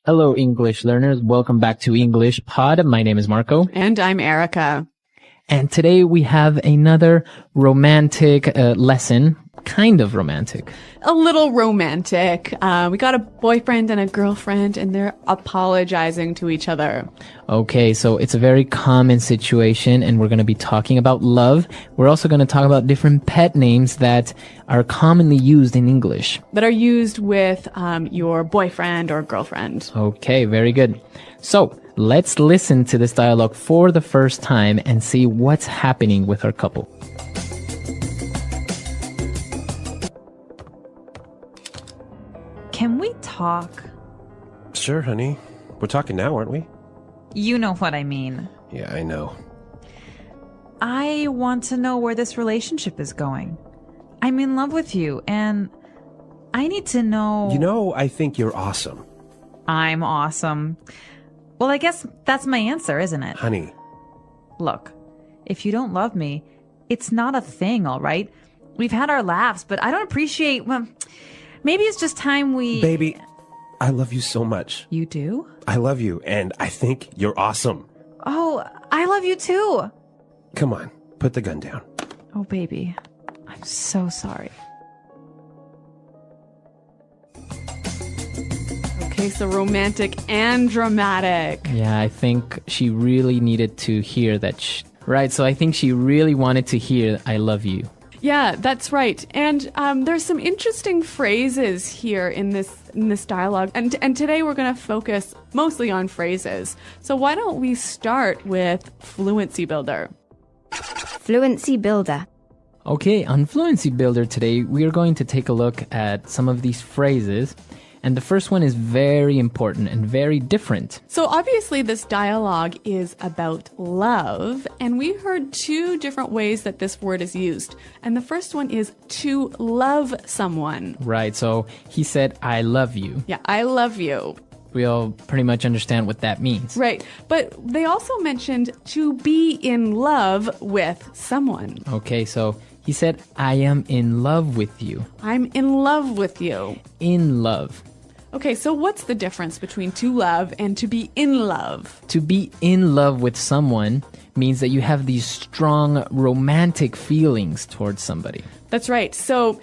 Hello, English learners. Welcome back to English Pod. My name is Marco. And I'm Erica. And today we have another romantic lesson. Kind of romantic. A little romantic. We got a boyfriend and a girlfriend, and they're apologizing to each other. Okay, so it's a very common situation, and we're going to be talking about love. We're also going to talk about different pet names that are commonly used in English. That are used with your boyfriend or girlfriend. Okay, very good. So let's listen to this dialogue for the first time and see what's happening with our couple. Can we talk? Sure, honey. We're talking now, aren't we? You know what I mean. Yeah, I know. I want to know where this relationship is going. I'm in love with you, and I need to know... You know, I think you're awesome. I'm awesome. Well, I guess that's my answer, isn't it? Honey. Look, if you don't love me, it's not a thing, all right? We've had our laughs, but I don't appreciate... Well, maybe it's just time we... Baby, I love you so much. You do? I love you, and I think you're awesome. Oh, I love you too. Come on, put the gun down. Oh, baby, I'm so sorry. Okay, so romantic and dramatic. Yeah, I think she really needed to hear that. Right, so I think she really wanted to hear, I love you. Yeah, that's right. And there's some interesting phrases here in this dialogue. And today we're going to focus mostly on phrases. So why don't we start with Fluency Builder? Fluency Builder. Okay, on Fluency Builder today, we are going to take a look at some of these phrases. And the first one is very important and very different. So obviously this dialogue is about love, and we heard two different ways that this word is used. And the first one is to love someone. Right, so he said, I love you. Yeah, I love you. We all pretty much understand what that means. Right, but they also mentioned to be in love with someone. Okay, so he said, I am in love with you. I'm in love with you. In love. Okay, so what's the difference between to love and to be in love? To be in love with someone means that you have these strong romantic feelings towards somebody. That's right. So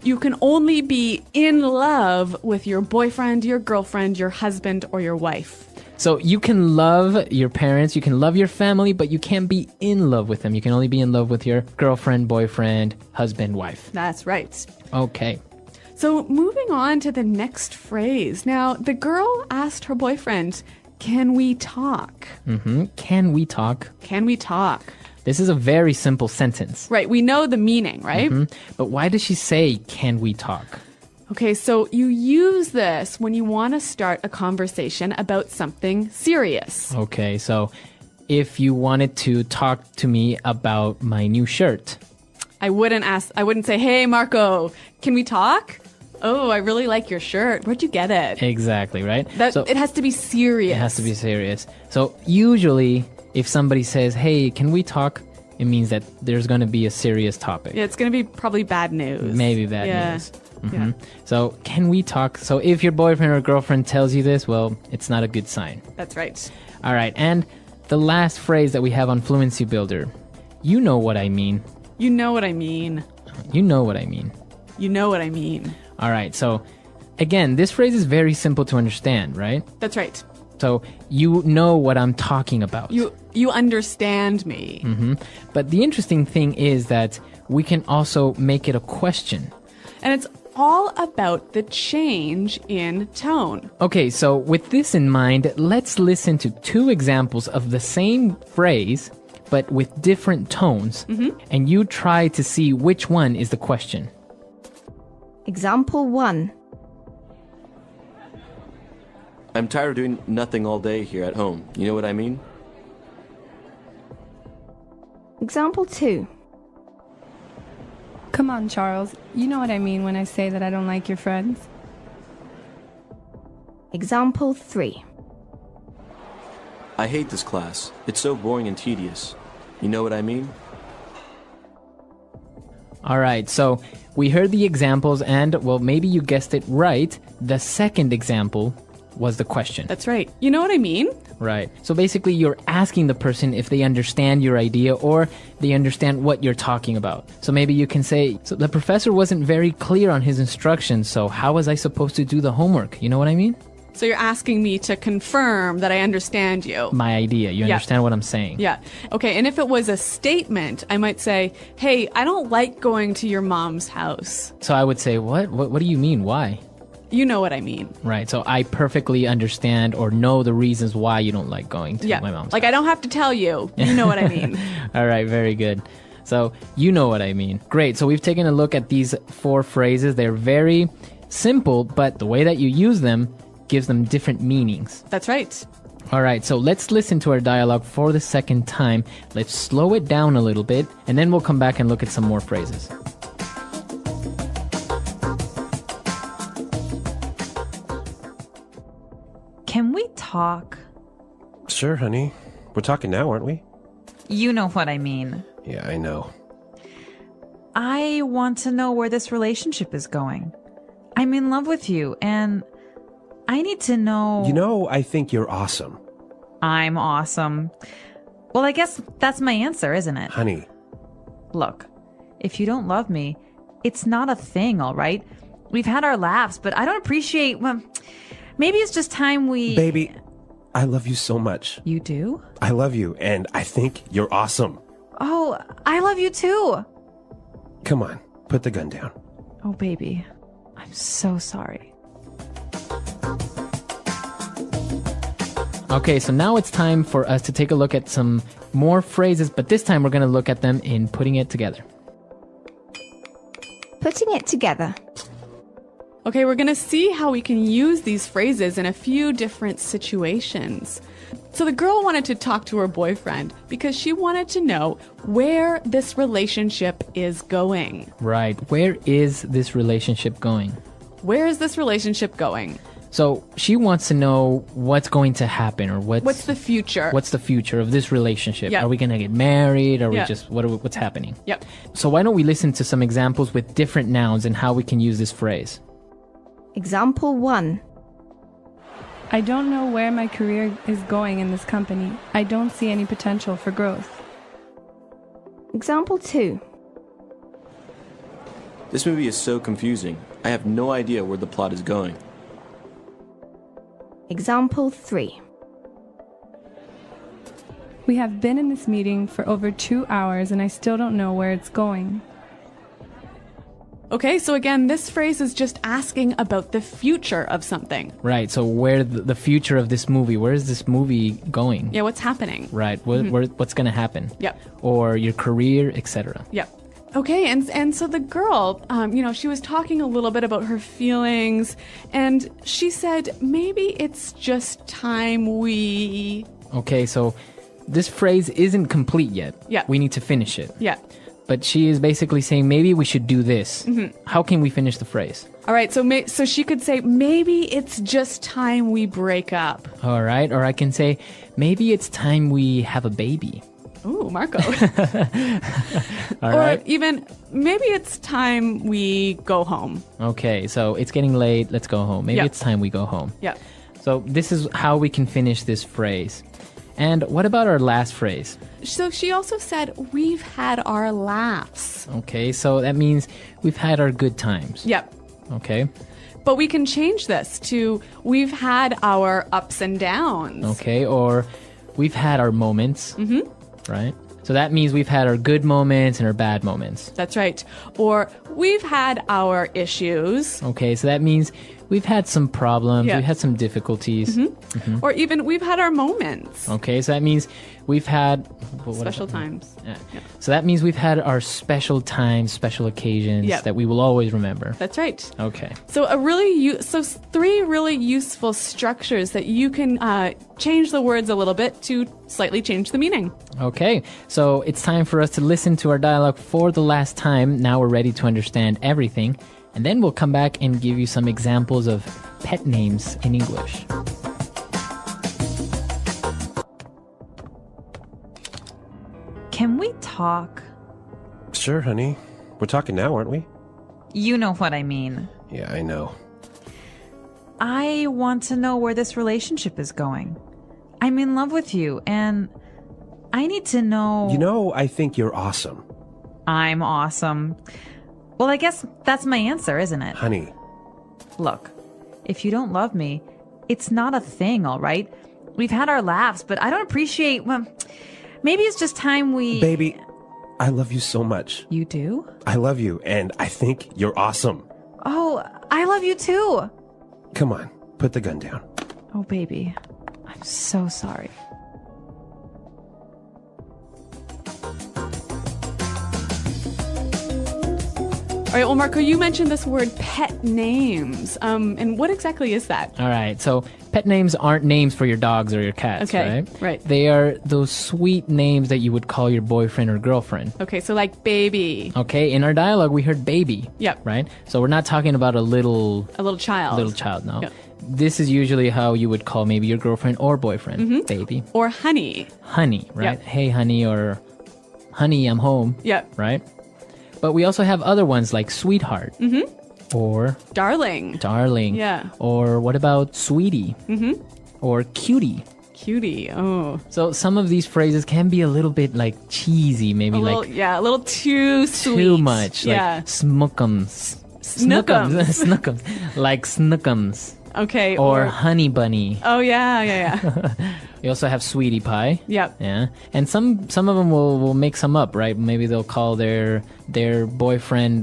you can only be in love with your boyfriend, your girlfriend, your husband, or your wife. So you can love your parents, you can love your family, but you can't be in love with them. You can only be in love with your girlfriend, boyfriend, husband, wife. That's right. Okay. So moving on to the next phrase. Now, the girl asked her boyfriend, can we talk? Can we talk? Can we talk? This is a very simple sentence. Right, we know the meaning, right? But why does she say, can we talk? Okay, so you use this when you want to start a conversation about something serious. Okay, so if you wanted to talk to me about my new shirt. I wouldn't say, hey, Marco, can we talk? Oh, I really like your shirt. Where'd you get it? Exactly, right? It has to be serious. It has to be serious. So usually, if somebody says, hey, can we talk? It means that there's going to be a serious topic. Yeah, it's going to be probably bad news. Maybe bad news. Yeah. So, can we talk? So, if your boyfriend or girlfriend tells you this, well, it's not a good sign. That's right. All right. And the last phrase that we have on Fluency Builder. You know what I mean. You know what I mean. You know what I mean. You know what I mean. All right. So, again, this phrase is very simple to understand, right? That's right. So, you know what I'm talking about. You understand me. But the interesting thing is that we can also make it a question. And it's all about the change in tone. Okay, so with this in mind, let's listen to two examples of the same phrase, but with different tones. And you try to see which one is the question. Example 1. I'm tired of doing nothing all day here at home. You know what I mean? Example 2. Come on, Charles. You know what I mean when I say that I don't like your friends. Example 3. I hate this class. It's so boring and tedious. You know what I mean? All right, so we heard the examples and, well, maybe you guessed it right. The second example was the question. That's right. You know what I mean? Right. So basically, you're asking the person if they understand your idea or they understand what you're talking about. So maybe you can say, so the professor wasn't very clear on his instructions, so how was I supposed to do the homework? You know what I mean? So you're asking me to confirm that I understand you. My idea. You understand what I'm saying? Yeah. Okay, and if it was a statement, I might say, hey, I don't like going to your mom's house. So I would say, what? What do you mean? Why? You know what I mean. Right. So I perfectly understand or know the reasons why you don't like going to my mom's Like, house. I don't have to tell you. You know what I mean. All right. Very good. So you know what I mean. Great. So we've taken a look at these 4 phrases. They're very simple, but the way that you use them gives them different meanings. That's right. All right, so let's listen to our dialogue for the second time. Let's slow it down a little bit, and then we'll come back and look at some more phrases. Can we talk? Sure, honey. We're talking now, aren't we? You know what I mean. Yeah, I know. I want to know where this relationship is going. I'm in love with you, and I need to know... You know, I think you're awesome. I'm awesome. Well, I guess that's my answer, isn't it? Honey. Look, if you don't love me, it's not a thing, all right? We've had our laughs, but I don't appreciate... Well, maybe it's just time we... Baby, I love you so much. You do? I love you, and I think you're awesome. Oh, I love you too. Come on, put the gun down. Oh, baby. I'm so sorry. Okay, so now it's time for us to take a look at some more phrases, but this time we're going to look at them in putting it together. Putting it together. Okay, we're going to see how we can use these phrases in a few different situations. So the girl wanted to talk to her boyfriend because she wanted to know where this relationship is going. Right. Where is this relationship going? Where is this relationship going? So she wants to know what's going to happen or What's the future? What's the future of this relationship? Yeah. Are we going to get married? Are we Yeah. just what's happening? Yep. So why don't we listen to some examples with different nouns and how we can use this phrase? Example 1. I don't know where my career is going in this company. I don't see any potential for growth. Example 2. This movie is so confusing. I have no idea where the plot is going. Example 3. We have been in this meeting for over 2 hours and I still don't know where it's going. Okay, so again, this phrase is just asking about the future of something. Right. So where the future of this movie? Where is this movie going? Yeah, what's happening? Right. What's going to happen? Yep. Or your career, etc. Yep. Okay, and so the girl, she was talking a little bit about her feelings, and she said, maybe it's just time we... Okay, so this phrase isn't complete yet. Yeah. We need to finish it. Yeah. But she is basically saying, maybe we should do this. Mm-hmm. How can we finish the phrase? All right, so she could say, maybe it's just time we break up. All right. Or I can say, maybe it's time we have a baby. Ooh, Marco. All or right. even, maybe it's time we go home. Okay, so it's getting late. Let's go home. Maybe Yeah. it's time we go home. Yeah. So this is how we can finish this phrase. And what about our last phrase? So she also said, we've had our laughs. Okay, so that means we've had our good times. Yep. Okay. But we can change this to, we've had our ups and downs. Okay, or we've had our moments. Mm-hmm. Right? So that means we've had our good moments and our bad moments. That's right. Or we've had our issues. Okay, so that means we've had some problems, Yeah. we've had some difficulties. Or even we've had our moments. Okay, so that means we've had... what Special about- times. Yeah. So that means we've had our special times, special occasions Yep. that we will always remember. That's right. Okay. So three really useful structures that you can change the words a little bit to slightly change the meaning. Okay, so it's time for us to listen to our dialogue for the last time. Now we're ready to understand everything. And then we'll come back and give you some examples of pet names in English. Can we talk? Sure, honey. We're talking now, aren't we? You know what I mean. Yeah, I know. I want to know where this relationship is going. I'm in love with you, and I need to know... You know, I think you're awesome. I'm awesome. Well, I guess that's my answer, isn't it? Honey. Look, if you don't love me, it's not a thing, all right? We've had our laughs, but I don't appreciate... Well, maybe it's just time we... Baby, I love you so much. You do? I love you, and I think you're awesome. Oh, I love you too. Come on, put the gun down. Oh, baby. I'm so sorry. All right, well, Marco, you mentioned this word pet names. And what exactly is that? All right, so pet names aren't names for your dogs or your cats, Okay, right? right. They are those sweet names that you would call your boyfriend or girlfriend. Okay, so like baby. Okay, in our dialogue, we heard baby. Yep. Right? So we're not talking about a little child. Little child, no. Yep. This is usually how you would call maybe your girlfriend or boyfriend, baby. Or honey. Honey, right? Yep. Hey, honey, or honey, I'm home. Yep. Right? But we also have other ones like sweetheart. Or Darling. darling. Yeah. Or what about sweetie? Or cutie. Cutie. Oh. So some of these phrases can be a little bit like cheesy, maybe A little, like yeah, a little too sweet. too much. Yeah. Like smookums. Snookums. Snookums. Like snookums. Okay. Or honey bunny. Oh, yeah. We also have sweetie pie. Yep. Yeah. And some of them will make some up, right? Maybe they'll call their boyfriend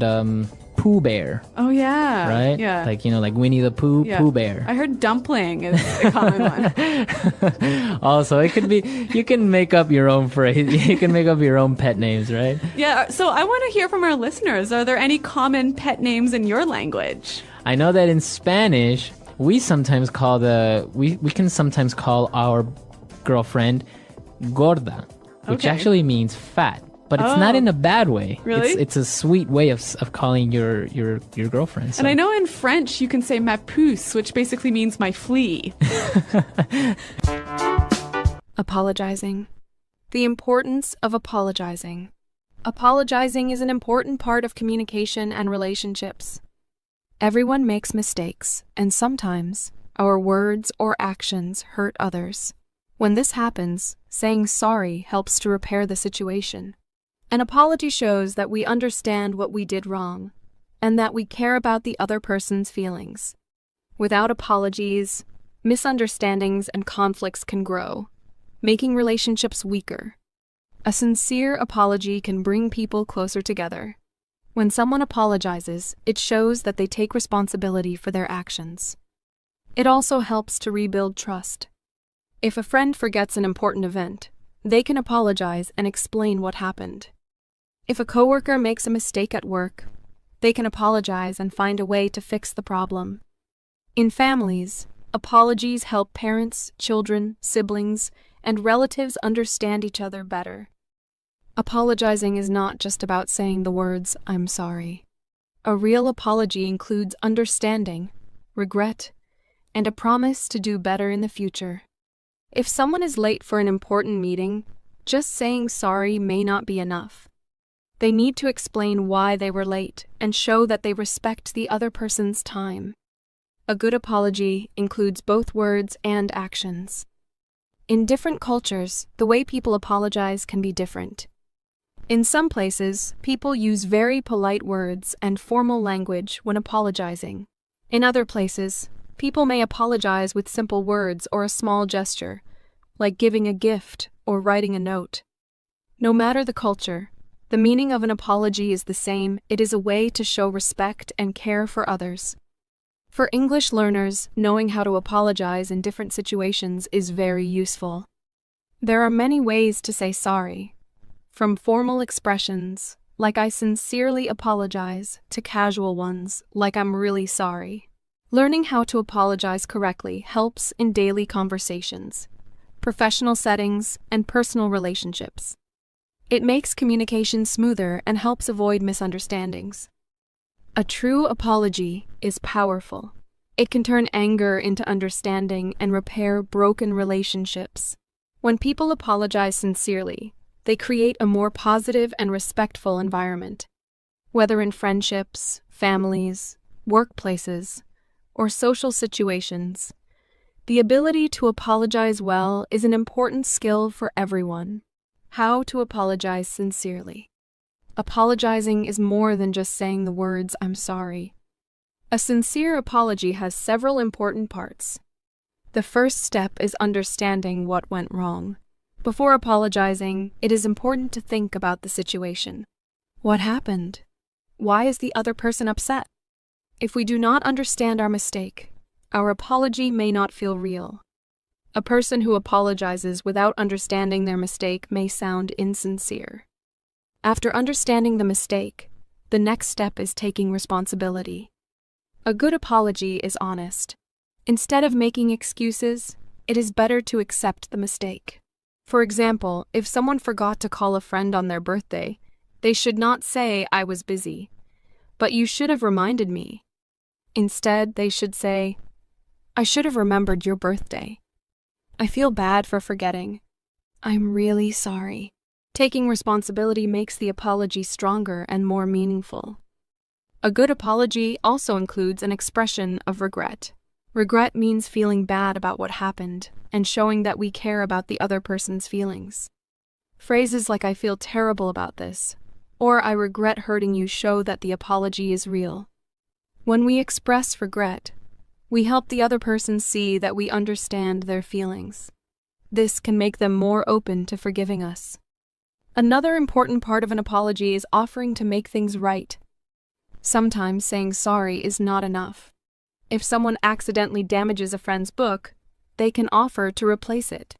Pooh Bear. Oh, yeah. Right? Yeah. Like, like Winnie the Pooh, Yeah. Pooh Bear. I heard dumpling is a common one. Also, it could be, you can make up your own phrase. You can make up your own pet names, right? Yeah. So I want to hear from our listeners. Are there any common pet names in your language? I know that in Spanish, we sometimes call we can sometimes call our girlfriend gorda, which Okay. actually means fat. But it's not in a bad way. Really? It's a sweet way of calling your girlfriend. So. And I know in French you can say ma puce, which basically means my flea. Apologizing. The importance of apologizing. Apologizing is an important part of communication and relationships. Everyone makes mistakes, and sometimes our words or actions hurt others. When this happens, saying sorry helps to repair the situation. An apology shows that we understand what we did wrong, and that we care about the other person's feelings. Without apologies, misunderstandings and conflicts can grow, making relationships weaker. A sincere apology can bring people closer together. When someone apologizes, it shows that they take responsibility for their actions. It also helps to rebuild trust. If a friend forgets an important event, they can apologize and explain what happened. If a coworker makes a mistake at work, they can apologize and find a way to fix the problem. In families, apologies help parents, children, siblings, and relatives understand each other better. Apologizing is not just about saying the words, "I'm sorry." A real apology includes understanding, regret, and a promise to do better in the future. If someone is late for an important meeting, just saying sorry may not be enough. They need to explain why they were late and show that they respect the other person's time. A good apology includes both words and actions. In different cultures, the way people apologize can be different. In some places, people use very polite words and formal language when apologizing. In other places, people may apologize with simple words or a small gesture, like giving a gift or writing a note. No matter the culture, the meaning of an apology is the same. It is a way to show respect and care for others. For English learners, knowing how to apologize in different situations is very useful. There are many ways to say sorry. From formal expressions, like "I sincerely apologize," to casual ones, like "I'm really sorry." Learning how to apologize correctly helps in daily conversations, professional settings, and personal relationships. It makes communication smoother and helps avoid misunderstandings. A true apology is powerful. It can turn anger into understanding and repair broken relationships. When people apologize sincerely, they create a more positive and respectful environment. Whether in friendships, families, workplaces, or social situations. The ability to apologize well is an important skill for everyone. How to apologize sincerely. Apologizing is more than just saying the words, "I'm sorry." A sincere apology has several important parts. The first step is understanding what went wrong. Before apologizing, it is important to think about the situation. What happened? Why is the other person upset? If we do not understand our mistake, our apology may not feel real. A person who apologizes without understanding their mistake may sound insincere. After understanding the mistake, the next step is taking responsibility. A good apology is honest. Instead of making excuses, it is better to accept the mistake. For example, if someone forgot to call a friend on their birthday, they should not say, "I was busy," but "you should have reminded me." Instead, they should say, "I should have remembered your birthday. I feel bad for forgetting. I'm really sorry." Taking responsibility makes the apology stronger and more meaningful. A good apology also includes an expression of regret. Regret means feeling bad about what happened and showing that we care about the other person's feelings. Phrases like "I feel terrible about this" or "I regret hurting you" show that the apology is real. When we express regret, we help the other person see that we understand their feelings. This can make them more open to forgiving us. Another important part of an apology is offering to make things right. Sometimes saying sorry is not enough. If someone accidentally damages a friend's book, they can offer to replace it.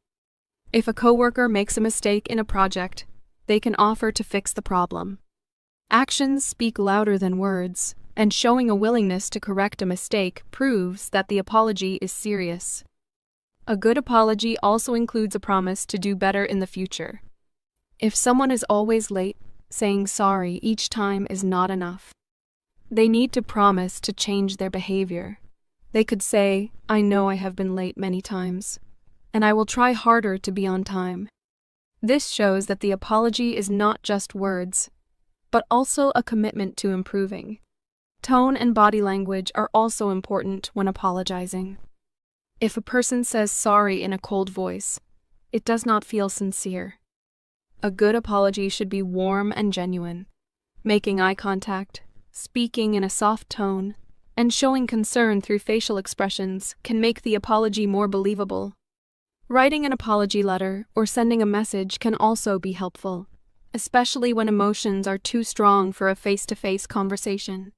If a coworker makes a mistake in a project, they can offer to fix the problem. Actions speak louder than words, and showing a willingness to correct a mistake proves that the apology is serious. A good apology also includes a promise to do better in the future. If someone is always late, saying sorry each time is not enough. They need to promise to change their behavior. They could say, "I know I have been late many times, and I will try harder to be on time." This shows that the apology is not just words, but also a commitment to improving. Tone and body language are also important when apologizing. If a person says sorry in a cold voice, it does not feel sincere. A good apology should be warm and genuine. Making eye contact, speaking in a soft tone, and showing concern through facial expressions can make the apology more believable. Writing an apology letter or sending a message can also be helpful, especially when emotions are too strong for a face-to-face conversation.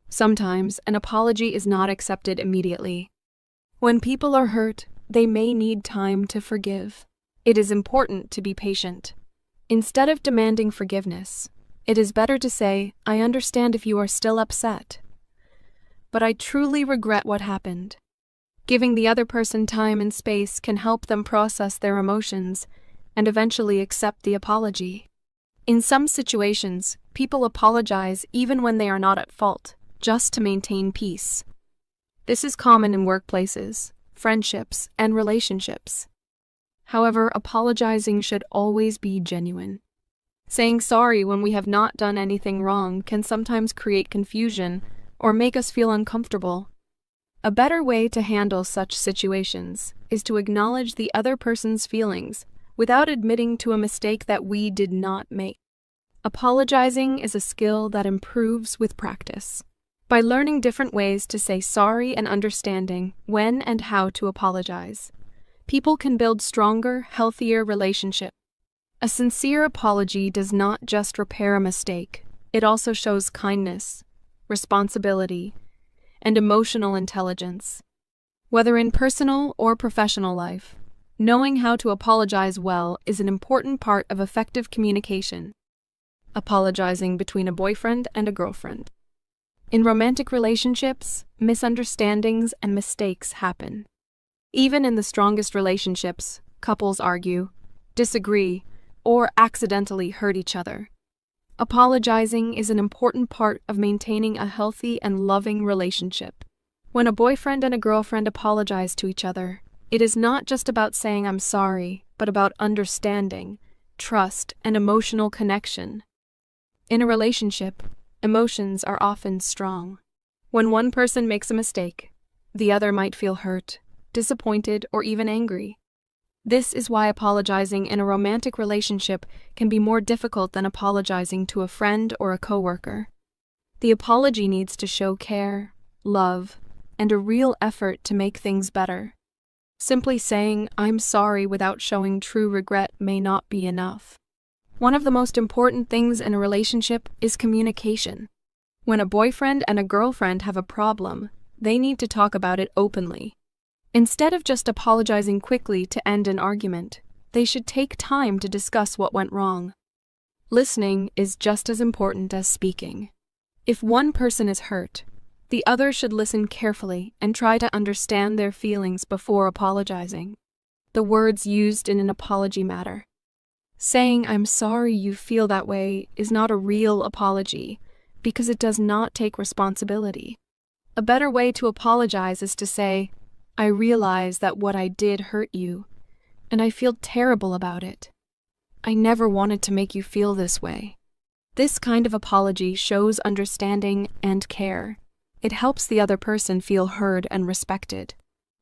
Sometimes an apology is not accepted immediately. When people are hurt, they may need time to forgive. It is important to be patient. Instead of demanding forgiveness, it is better to say, "I understand if you are still upset, but I truly regret what happened." Giving the other person time and space can help them process their emotions and eventually accept the apology. In some situations, people apologize even when they are not at fault, just to maintain peace. This is common in workplaces, friendships, and relationships. However, apologizing should always be genuine. Saying sorry when we have not done anything wrong can sometimes create confusion or make us feel uncomfortable. A better way to handle such situations is to acknowledge the other person's feelings without admitting to a mistake that we did not make. Apologizing is a skill that improves with practice. By learning different ways to say sorry and understanding when and how to apologize, people can build stronger, healthier relationships. A sincere apology does not just repair a mistake, it also shows kindness, responsibility, and emotional intelligence. Whether in personal or professional life, knowing how to apologize well is an important part of effective communication. Apologizing between a boyfriend and a girlfriend. In romantic relationships, misunderstandings and mistakes happen. Even in the strongest relationships, couples argue, disagree, or accidentally hurt each other. Apologizing is an important part of maintaining a healthy and loving relationship. When a boyfriend and a girlfriend apologize to each other, it is not just about saying "I'm sorry," but about understanding, trust, and emotional connection. In a relationship, emotions are often strong. When one person makes a mistake, The other might feel hurt, disappointed, or even angry. This is why apologizing in a romantic relationship can be more difficult than apologizing to a friend or a coworker. The apology needs to show care, love, and a real effort to make things better. Simply saying, "I'm sorry," without showing true regret may not be enough. One of the most important things in a relationship is communication. When a boyfriend and a girlfriend have a problem, they need to talk about it openly. Instead of just apologizing quickly to end an argument, they should take time to discuss what went wrong. Listening is just as important as speaking. If one person is hurt, the other should listen carefully and try to understand their feelings before apologizing. The words used in an apology matter. Saying, "I'm sorry you feel that way," is not a real apology because it does not take responsibility. A better way to apologize is to say, "I realize that what I did hurt you, and I feel terrible about it. I never wanted to make you feel this way." This kind of apology shows understanding and care. It helps the other person feel heard and respected.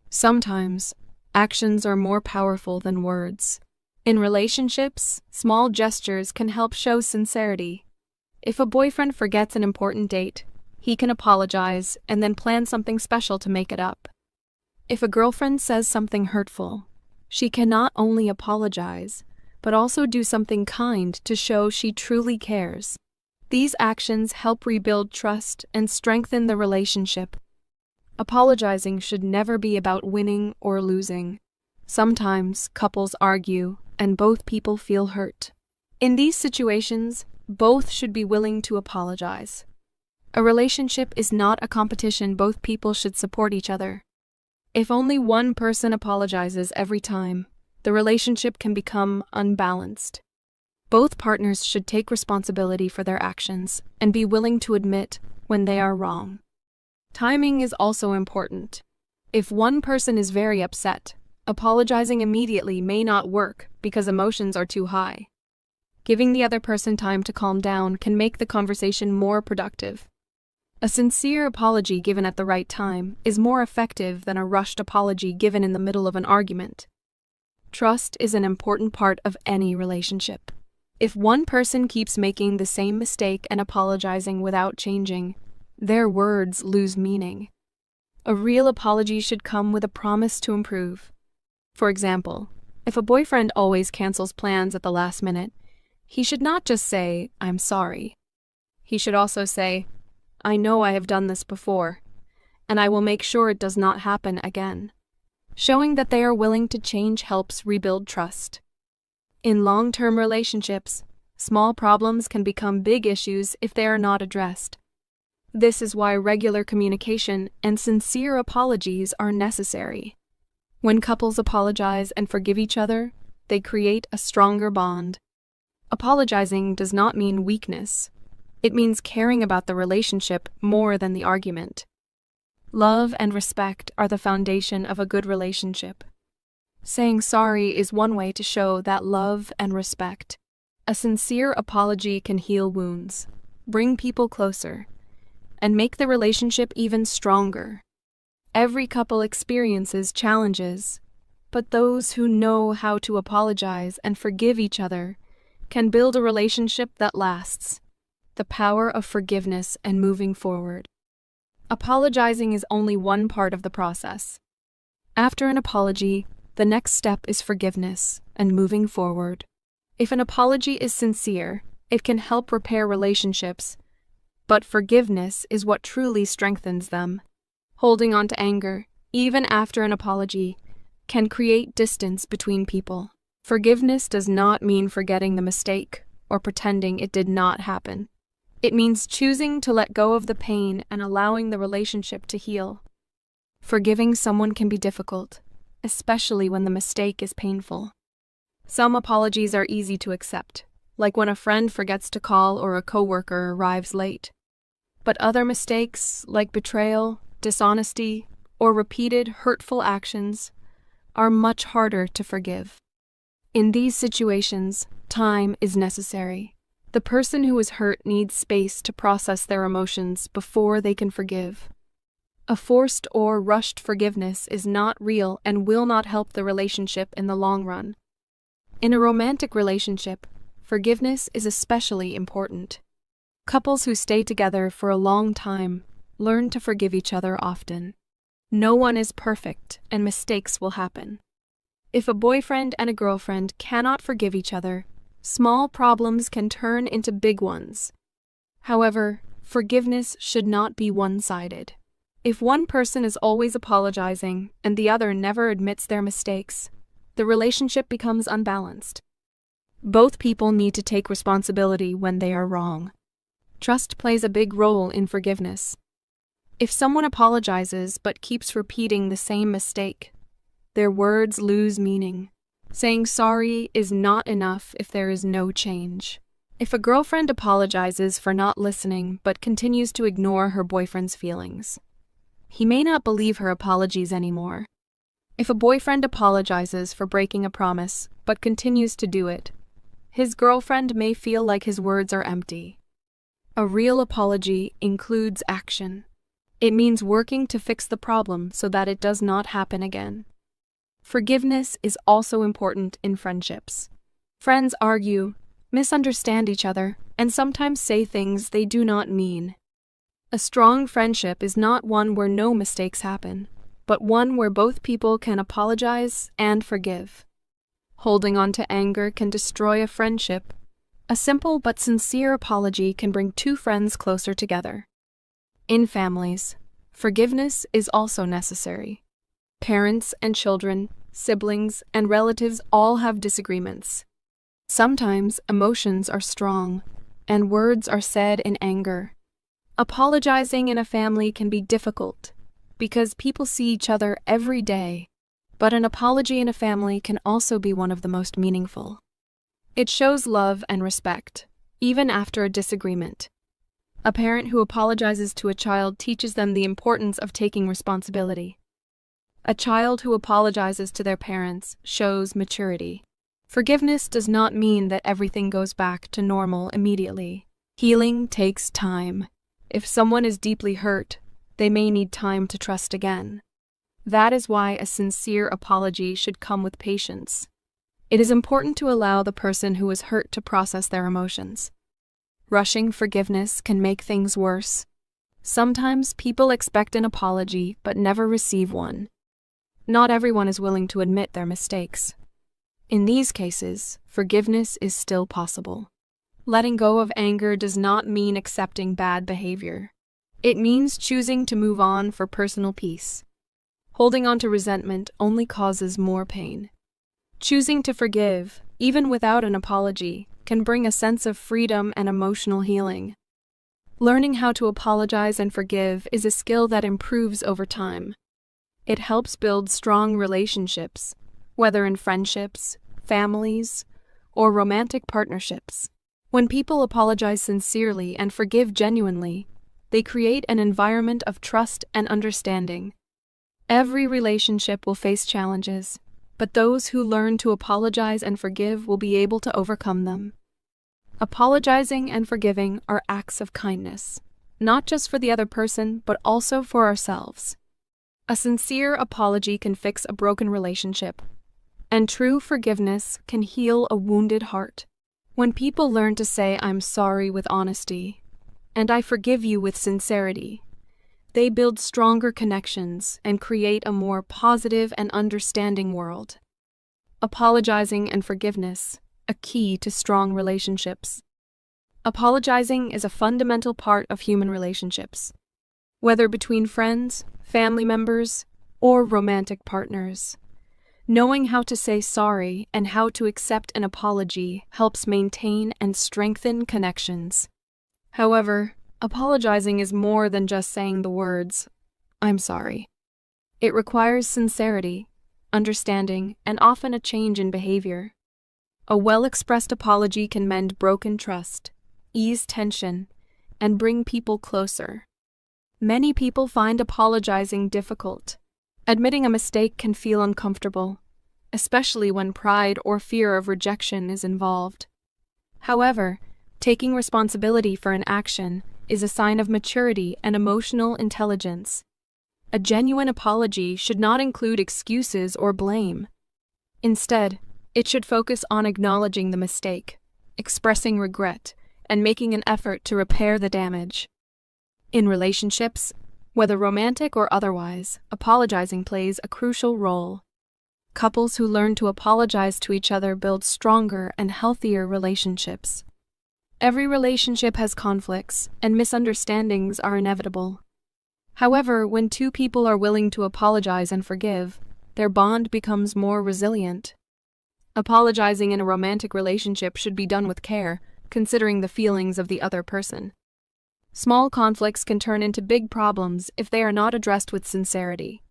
Sometimes, actions are more powerful than words. In relationships, small gestures can help show sincerity. If a boyfriend forgets an important date, he can apologize and then plan something special to make it up. If a girlfriend says something hurtful, she can not only apologize, but also do something kind to show she truly cares. These actions help rebuild trust and strengthen the relationship. Apologizing should never be about winning or losing. Sometimes couples argue and both people feel hurt. In these situations, both should be willing to apologize. A relationship is not a competition. Both people should support each other. If only one person apologizes every time, the relationship can become unbalanced. Both partners should take responsibility for their actions and be willing to admit when they are wrong. Timing is also important. If one person is very upset, apologizing immediately may not work because emotions are too high. Giving the other person time to calm down can make the conversation more productive. A sincere apology given at the right time is more effective than a rushed apology given in the middle of an argument. Trust is an important part of any relationship. If one person keeps making the same mistake and apologizing without changing, their words lose meaning. A real apology should come with a promise to improve. For example, if a boyfriend always cancels plans at the last minute, he should not just say, "I'm sorry." He should also say, "I know I have done this before, and I will make sure it does not happen again." Showing that they are willing to change helps rebuild trust. In long-term relationships, small problems can become big issues if they are not addressed. This is why regular communication and sincere apologies are necessary. When couples apologize and forgive each other, they create a stronger bond. Apologizing does not mean weakness. It means caring about the relationship more than the argument. Love and respect are the foundation of a good relationship. Saying sorry is one way to show that love and respect. A sincere apology can heal wounds, bring people closer, and make the relationship even stronger. Every couple experiences challenges, but those who know how to apologize and forgive each other can build a relationship that lasts. The power of forgiveness and moving forward. Apologizing is only one part of the process. After an apology, the next step is forgiveness and moving forward. If an apology is sincere, it can help repair relationships, but forgiveness is what truly strengthens them. Holding on to anger, even after an apology, can create distance between people. Forgiveness does not mean forgetting the mistake or pretending it did not happen. It means choosing to let go of the pain and allowing the relationship to heal. Forgiving someone can be difficult, especially when the mistake is painful. Some apologies are easy to accept, like when a friend forgets to call or a coworker arrives late. But other mistakes, like betrayal, dishonesty, or repeated hurtful actions, are much harder to forgive. In these situations, time is necessary. The person who is hurt needs space to process their emotions before they can forgive. A forced or rushed forgiveness is not real and will not help the relationship in the long run. In a romantic relationship, forgiveness is especially important. Couples who stay together for a long time learn to forgive each other often. No one is perfect, and mistakes will happen. If a boyfriend and a girlfriend cannot forgive each other, small problems can turn into big ones. However, forgiveness should not be one-sided. If one person is always apologizing and the other never admits their mistakes, the relationship becomes unbalanced. Both people need to take responsibility when they are wrong. Trust plays a big role in forgiveness. If someone apologizes but keeps repeating the same mistake, their words lose meaning. Saying sorry is not enough if there is no change. If a girlfriend apologizes for not listening but continues to ignore her boyfriend's feelings, he may not believe her apologies anymore. If a boyfriend apologizes for breaking a promise but continues to do it, his girlfriend may feel like his words are empty. A real apology includes action. It means working to fix the problem so that it does not happen again. Forgiveness is also important in friendships. Friends argue, misunderstand each other, and sometimes say things they do not mean. A strong friendship is not one where no mistakes happen, but one where both people can apologize and forgive. Holding on to anger can destroy a friendship. A simple but sincere apology can bring two friends closer together. In families, forgiveness is also necessary. Parents and children, siblings, and relatives all have disagreements. Sometimes emotions are strong, and words are said in anger. Apologizing in a family can be difficult because people see each other every day, but an apology in a family can also be one of the most meaningful. It shows love and respect, even after a disagreement. A parent who apologizes to a child teaches them the importance of taking responsibility. A child who apologizes to their parents shows maturity. Forgiveness does not mean that everything goes back to normal immediately. Healing takes time. If someone is deeply hurt, they may need time to trust again. That is why a sincere apology should come with patience. It is important to allow the person who is hurt to process their emotions. Rushing forgiveness can make things worse. Sometimes people expect an apology but never receive one. Not everyone is willing to admit their mistakes. In these cases, forgiveness is still possible. Letting go of anger does not mean accepting bad behavior. It means choosing to move on for personal peace. Holding on to resentment only causes more pain. Choosing to forgive, even without an apology, can bring a sense of freedom and emotional healing. Learning how to apologize and forgive is a skill that improves over time. It helps build strong relationships, whether in friendships, families, or romantic partnerships. When people apologize sincerely and forgive genuinely, they create an environment of trust and understanding. Every relationship will face challenges, but those who learn to apologize and forgive will be able to overcome them. Apologizing and forgiving are acts of kindness, not just for the other person, but also for ourselves. A sincere apology can fix a broken relationship, and true forgiveness can heal a wounded heart. When people learn to say, "I'm sorry" with honesty, and "I forgive you" with sincerity, they build stronger connections and create a more positive and understanding world. Apologizing and forgiveness, a key to strong relationships. Apologizing is a fundamental part of human relationships, whether between friends, family members, or romantic partners. Knowing how to say sorry and how to accept an apology helps maintain and strengthen connections. However, apologizing is more than just saying the words, "I'm sorry." It requires sincerity, understanding, and often a change in behavior. A well-expressed apology can mend broken trust, ease tension, and bring people closer. Many people find apologizing difficult. Admitting a mistake can feel uncomfortable, especially when pride or fear of rejection is involved. However, taking responsibility for an action is a sign of maturity and emotional intelligence. A genuine apology should not include excuses or blame. Instead, it should focus on acknowledging the mistake, expressing regret, and making an effort to repair the damage. In relationships, whether romantic or otherwise, apologizing plays a crucial role. Couples who learn to apologize to each other build stronger and healthier relationships. Every relationship has conflicts, and misunderstandings are inevitable. However, when two people are willing to apologize and forgive, their bond becomes more resilient. Apologizing in a romantic relationship should be done with care, considering the feelings of the other person. Small conflicts can turn into big problems if they are not addressed with sincerity.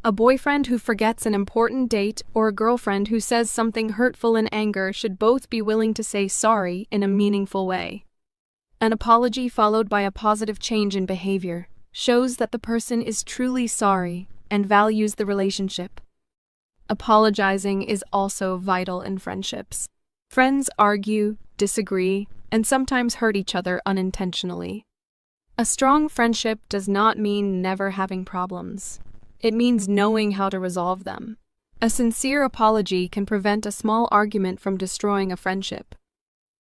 A boyfriend who forgets an important date or a girlfriend who says something hurtful in anger should both be willing to say sorry in a meaningful way. An apology followed by a positive change in behavior shows that the person is truly sorry and values the relationship. Apologizing is also vital in friendships. Friends argue, disagree, and sometimes hurt each other unintentionally. A strong friendship does not mean never having problems. It means knowing how to resolve them. A sincere apology can prevent a small argument from destroying a friendship.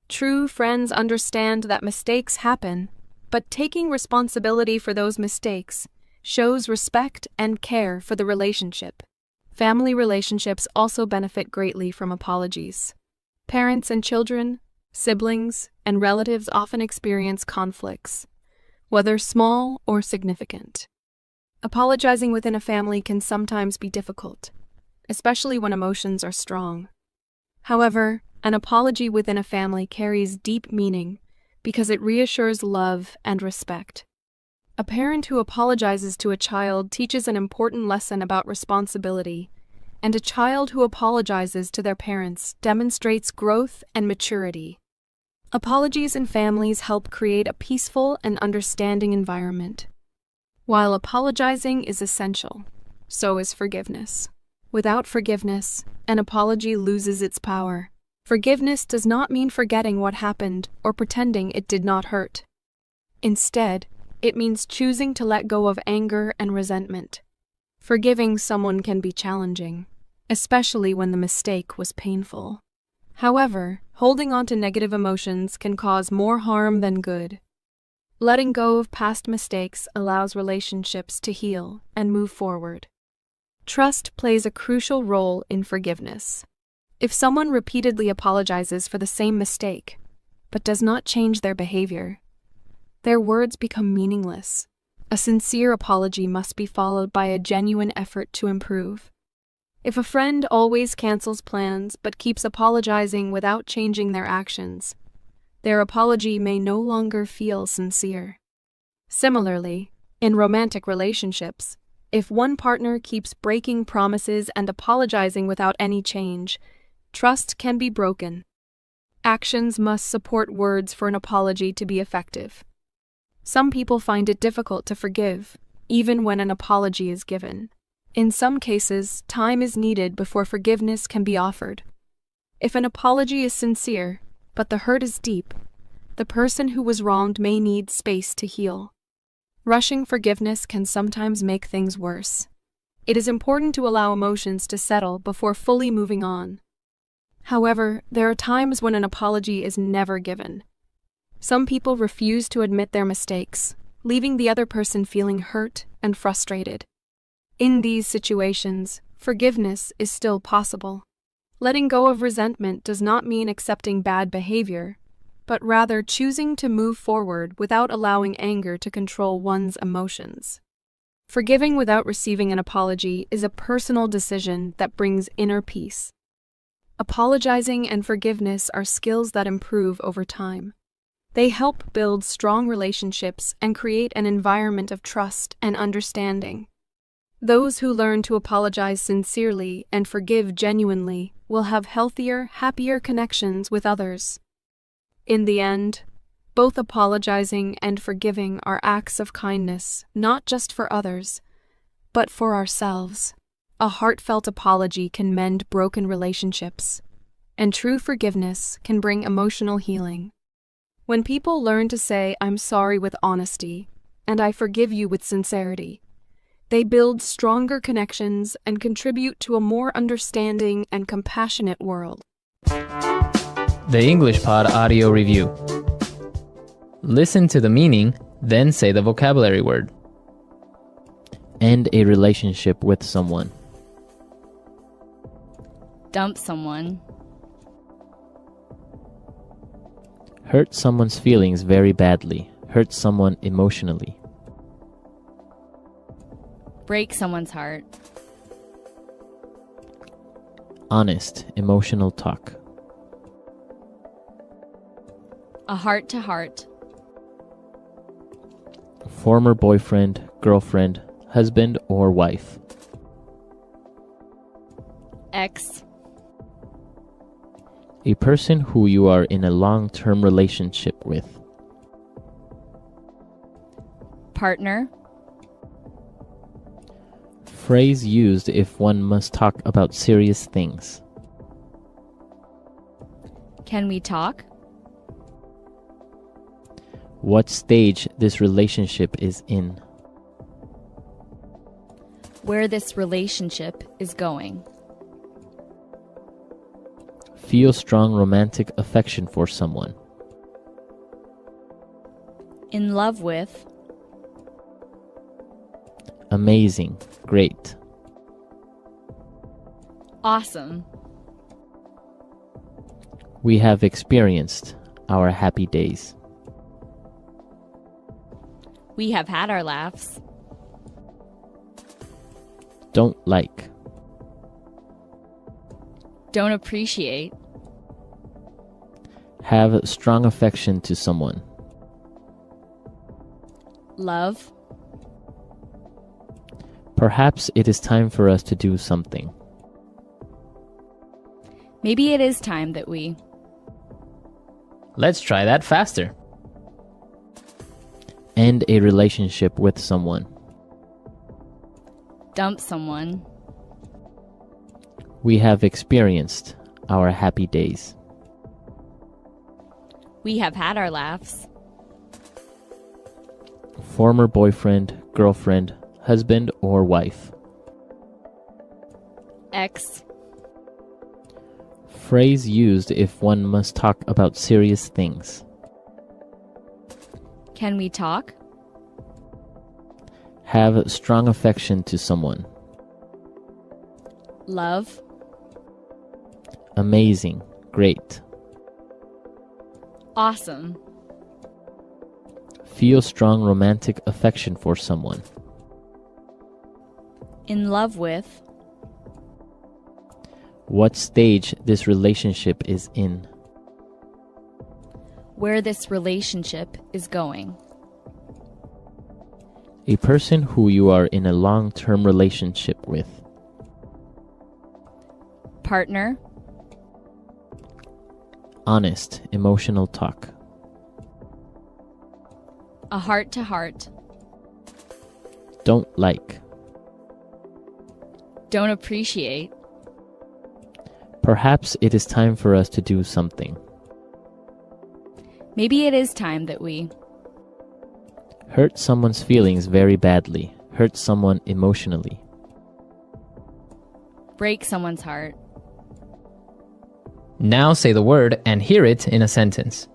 True friends understand that mistakes happen, but taking responsibility for those mistakes shows respect and care for the relationship. Family relationships also benefit greatly from apologies. Parents and children, siblings, and relatives often experience conflicts, whether small or significant. Apologizing within a family can sometimes be difficult, especially when emotions are strong. However, an apology within a family carries deep meaning because it reassures love and respect. A parent who apologizes to a child teaches an important lesson about responsibility, and a child who apologizes to their parents demonstrates growth and maturity. Apologies in families help create a peaceful and understanding environment. While apologizing is essential, so is forgiveness. Without forgiveness, an apology loses its power. Forgiveness does not mean forgetting what happened or pretending it did not hurt. Instead, it means choosing to let go of anger and resentment. Forgiving someone can be challenging, especially when the mistake was painful. However, holding on to negative emotions can cause more harm than good. Letting go of past mistakes allows relationships to heal and move forward. Trust plays a crucial role in forgiveness. If someone repeatedly apologizes for the same mistake, but does not change their behavior, their words become meaningless. A sincere apology must be followed by a genuine effort to improve. If a friend always cancels plans but keeps apologizing without changing their actions, their apology may no longer feel sincere. Similarly, in romantic relationships, if one partner keeps breaking promises and apologizing without any change, trust can be broken. Actions must support words for an apology to be effective. Some people find it difficult to forgive, even when an apology is given. In some cases, time is needed before forgiveness can be offered. If an apology is sincere, but the hurt is deep, the person who was wronged may need space to heal. Rushing forgiveness can sometimes make things worse. It is important to allow emotions to settle before fully moving on. However, there are times when an apology is never given. Some people refuse to admit their mistakes, leaving the other person feeling hurt and frustrated. In these situations, forgiveness is still possible. Letting go of resentment does not mean accepting bad behavior, but rather choosing to move forward without allowing anger to control one's emotions. Forgiving without receiving an apology is a personal decision that brings inner peace. Apologizing and forgiveness are skills that improve over time. They help build strong relationships and create an environment of trust and understanding. Those who learn to apologize sincerely and forgive genuinely will have healthier, happier connections with others. In the end, both apologizing and forgiving are acts of kindness, not just for others, but for ourselves. A heartfelt apology can mend broken relationships, and true forgiveness can bring emotional healing. When people learn to say, "I'm sorry" with honesty, and "I forgive you" with sincerity, They build stronger connections and contribute to a more understanding and compassionate world. The English Pod Audio Review. Listen to the meaning, then say the vocabulary word. End a relationship with someone. Dump someone. Hurt someone's feelings very badly. Hurt someone emotionally. Break someone's heart. Honest, emotional talk. A heart-to-heart. Former boyfriend, girlfriend, husband or wife. Ex. A person who you are in a long-term relationship with. Partner. Phrase used if one must talk about serious things. Can we talk? What stage this relationship is in. Where this relationship is going. Feel strong romantic affection for someone. In love with. Amazing, great. Awesome. We have experienced our happy days. We have had our laughs. Don't like. Don't appreciate. Have strong affection to someone. Love. Perhaps it is time for us to do something. Maybe it is time that we. Let's try that faster. End a relationship with someone. Dump someone. We have experienced our happy days. We have had our laughs. Former boyfriend, girlfriend, husband or wife. Ex. Phrase used if one must talk about serious things. Can we talk? Have strong affection to someone. Love. Amazing, great. Awesome. Feel strong romantic affection for someone. In love with. What stage this relationship is in. Where this relationship is going. A person who you are in a long-term relationship with. Partner. Honest, emotional talk. A heart-to-heart. Don't like. Don't appreciate. Perhaps it is time for us to do something. Maybe it is time that we. Hurt someone's feelings very badly. Hurt someone emotionally. Break someone's heart. Now say the word and hear it in a sentence.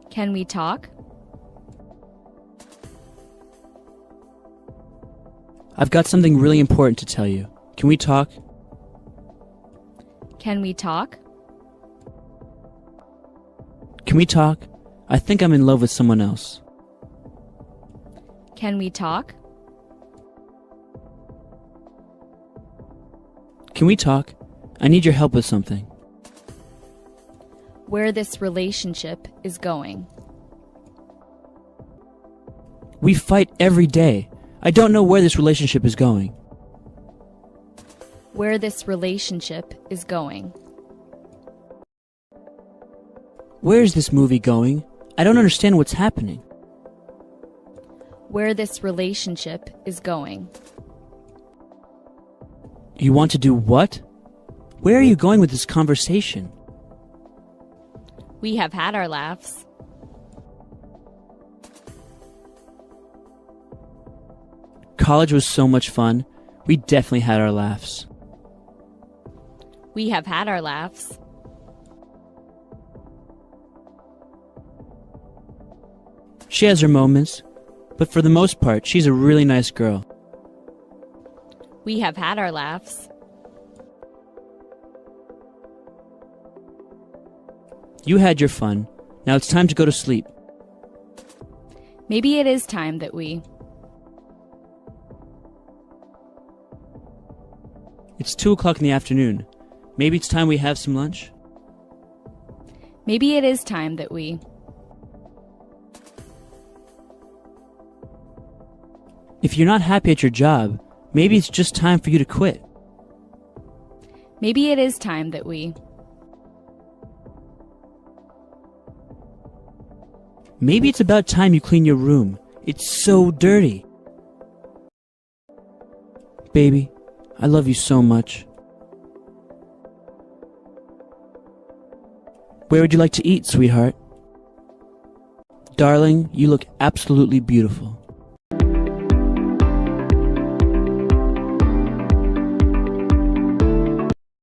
Can we talk? I've got something really important to tell you. Can we talk? Can we talk? Can we talk? I think I'm in love with someone else. Can we talk? Can we talk? I need your help with something. Where this relationship is going. We fight every day. I don't know where this relationship is going. Where this relationship is going. Where is this movie going? I don't understand what's happening. Where this relationship is going. You want to do what? Where are you going with this conversation? We have had our laughs. College was so much fun. We definitely had our laughs. We have had our laughs. She has her moments, but for the most part, she's a really nice girl. We have had our laughs. You had your fun. Now it's time to go to sleep. Maybe it is time that we. It's 2 o'clock in the afternoon. Maybe it's time we have some lunch? Maybe it is time that we. If you're not happy at your job, maybe it's just time for you to quit. Maybe it is time that we. Maybe it's about time you clean your room. It's so dirty. Baby, I love you so much. Where would you like to eat, sweetheart? Darling, you look absolutely beautiful.